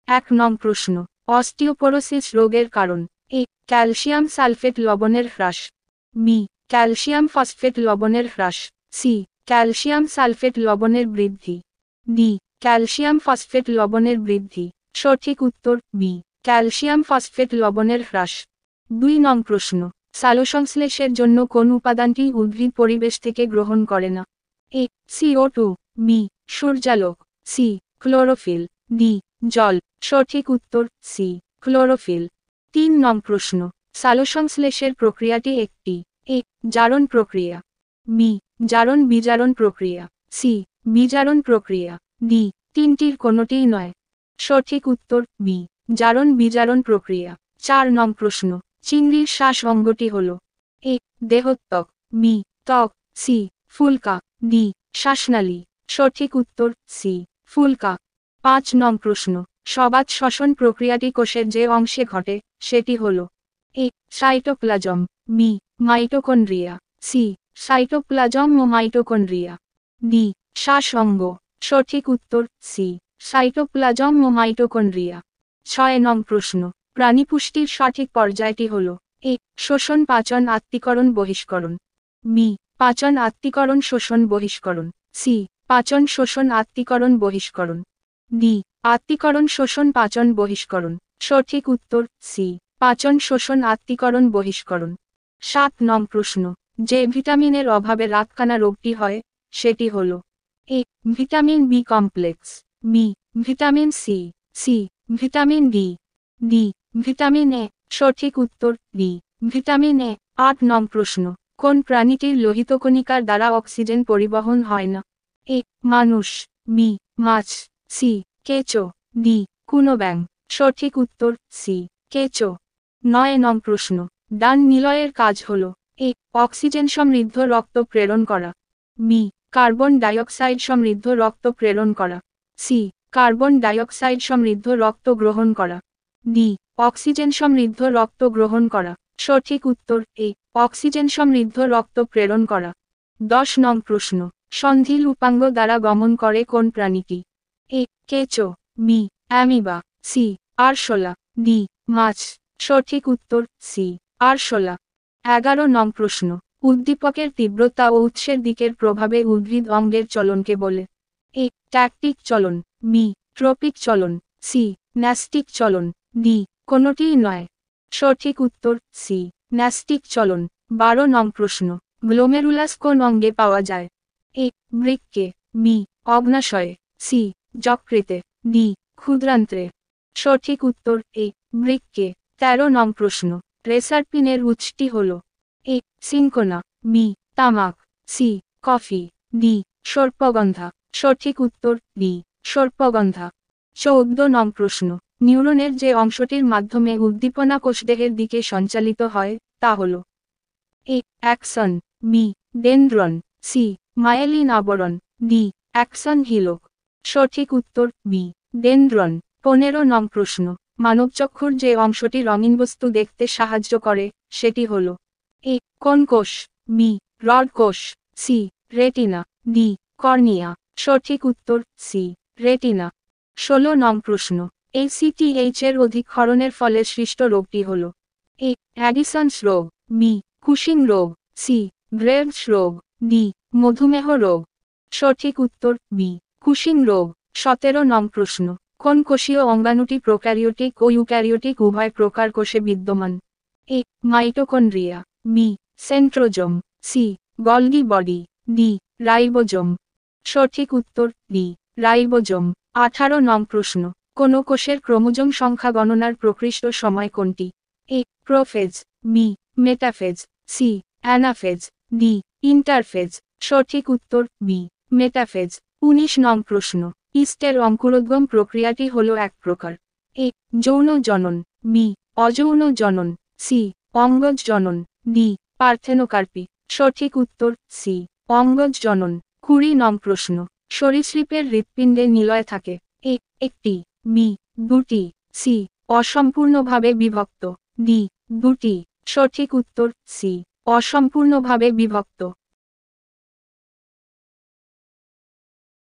এক নং প্রশ্ন, অস্টিওপোরোসিস রোগের কারণ? এ ক্যালসিয়াম সালফেট লবণের হ্রাস, বি ক্যালসিয়াম ফসফেট লবণের হ্রাস, সি ক্যালসিয়াম সালফেট লবণের বৃদ্ধি, ডি ক্যালসিয়াম ফসফেট লবণের বৃদ্ধি। সঠিক উত্তর বি ক্যালসিয়াম ফসফেট লবণের হ্রাস। 2 নং প্রশ্ন, সালোকসংশ্লেষের জন্য কোন উপাদানটি উদ্ভিদ পরিবেশ থেকে গ্রহণ করে না? এ CO2, বি সূর্যালোক, সি ক্লোরোফিল, ডি জল। সঠিক উত্তর সি ক্লোরোফিল। 3 নং প্রশ্ন, সালোকসংশ্লেষের প্রক্রিয়াটি একটি এ জারণ প্রক্রিয়া, বি জারণ বিজারণ প্রক্রিয়া, সি বিজারণ প্রক্রিয়া, ডি তিনটির কোনোটিই নয়। সঠিক উত্তর বি জারণ বিজারণ প্রক্রিয়া। 4 নং প্রশ্ন, চিংড়ির শ্বাস অঙ্গটি হল? এ দেহত্বক, বি ত্বক, সি ফুলকা, ডি শ্বাসনালী। সঠিক উত্তর সি ফুলকা। 5 নং প্রশ্ন, সবাত শ্বসন প্রক্রিয়াটি কোষের যে অংশে ঘটে সেটি হল? A cytoplasm, B mitochondria, C cytoplasm ও মাইটোকন্ড্রিয়া, ডি শ্বাস অঙ্গ। সঠিক উত্তর সি সাইটোপ্লাজম ও মাইটোকন্ড্রিয়া। 6 নং প্রশ্ন, প্রাণীপুষ্টির সঠিক পর্যায়টি হল? এ শোষণ পাচন আত্তীকরণ বহিষ্করণ, বি পাচন আত্তীকরণ শোষণ বহিষ্করণ, সি পাচন শোষণ আত্তীকরণ বহিষ্করণ, ডি আত্তীকরণ শোষণ পাচন বহিষ্করণ। সঠিক উত্তর সি পাচন শোষণ আত্তীকরণ বহিষ্করণ। 7 নং প্রশ্ন, যে ভিটামিনের অভাবে রাতকানা রোগটি হয় সেটি হল? A vitamin B complex, B vitamin C, C vitamin D, D vitamin A. সঠিক উত্তর ডি ভিটামিন এ। 8 নং প্রশ্ন, কোন প্রাণীটির লোহিত কণিকার দ্বারা অক্সিজেন পরিবহন হয় না? এ মানুষ, বি মাছ, সি কেঁচো, ডি কুনো ব্যাঙ। সঠিক উত্তর সি কেঁচো। 9 নং প্রশ্ন, ডান নিলয়ের কাজ হল? এ অক্সিজেন সমৃদ্ধ রক্ত প্রেরণ করা, বি কার্বন ডাইঅক্সাইড সমৃদ্ধ রক্ত প্রেরণ করা, সি কার্বন ডাইঅক্সাইড সমৃদ্ধ রক্ত গ্রহণ করা, ডি অক্সিজেন সমৃদ্ধ রক্ত গ্রহণ করা। সঠিক উত্তর এ অক্সিজেন সমৃদ্ধ রক্ত প্রেরণ করা। 10 নং প্রশ্ন, সন্ধিল উপাঙ্গ দ্বারা গমন করে কোন প্রাণীটি? এ কেঁচো, বি অ্যামিবা, সি আরশোলা, ডি মাছ। সঠিক উত্তর সি আরশোলা। 11 নং প্রশ্ন, উদ্দীপকের তীব্রতা ও উৎসের দিকের প্রভাবে উদ্ভিদ অঙ্গের চলনকে বলে? এ ট্যাকটিক চলন, বি ট্রপিক চলন, সি ন্যাস্টিক চলন, ডি কোনোটিই নয়। সঠিক উত্তর সি ন্যাস্টিক চলন। 12 নং প্রশ্ন, গ্লোমেরুলাস কোন অঙ্গে পাওয়া যায়? এ বৃক্কে, বি অগ্নাশয়ে, সি যকৃতে, ডি ক্ষুদ্রান্ত্রে। সঠিক উত্তর এ বৃক্কে। 13 নং প্রশ্ন, রেসারপিনের উৎসটি হল? এ সিনকোনা, বি তামাক, সি কফি, ডি সর্পগন্ধা। সঠিক উত্তর ডি সর্পগন্ধা। 14 নং প্রশ্ন, নিউরনের যে অংশটির মাধ্যমে উদ্দীপনা কোষদেহের দিকে সঞ্চালিত হয় তা হল? A axon, B dendron, C myelin আবরণ, ডি অ্যাক্সন হিলোক। সঠিক উত্তর বি ডেনড্রন। 15 নং প্রশ্ন, মানবচক্ষুর যে অংশটি রঙিন বস্তু দেখতে সাহায্য করে সেটি হল? এ কোন কোষ, বি রড কোষ, সি রেটিনা, ডি কর্নিয়া। সঠিক উত্তর সি রেটিনা। 16 নং প্রশ্ন, ACTH এর অধিক ক্ষরণের ফলে সৃষ্ট রোগটি হল? এ অ্যাডিসনস রোগ, বি কুশিং রোগ, সি গ্রেভস রোগ, ডি মধুমেহ রোগ। সঠিক উত্তর বি কুশিং রোগ। 17 নং প্রশ্ন, কোন কোষীয় অঙ্গাণুটি প্রোক্যারিওটিক ও ইউক্যারিওটিক উভয় প্রকার কোষে বিদ্যমান? A mitochondria, B centrosome, C Golgi body, D ribosome. সঠিক উত্তর ডি রাইবোজোম। 18 নং প্রশ্ন, কোন কোষের ক্রোমোজোম সংখ্যা গণনার প্রকৃষ্ট সময় কোনটি? A prophase, B metaphase, C anaphase, D interphase. সঠিক উত্তর বি মেটাফেজ। 19 নং প্রশ্ন, ইস্টের অঙ্কুরোদ্গম প্রক্রিয়াটি হল এক প্রকার? এ যৌন জনন, বি অযৌন জনন, সি অঙ্গজ জনন, ডি পার্থেনোকার্পি। সঠিক উত্তর সি অঙ্গজ জনন। 20 নং প্রশ্ন, সরীসৃপের হৃৎপিণ্ডে নিলয় থাকে? এ একটি, বি দুটি, সি অসম্পূর্ণভাবে বিভক্ত, ডি দুটি। সঠিক উত্তর সি অসম্পূর্ণভাবে বিভক্ত।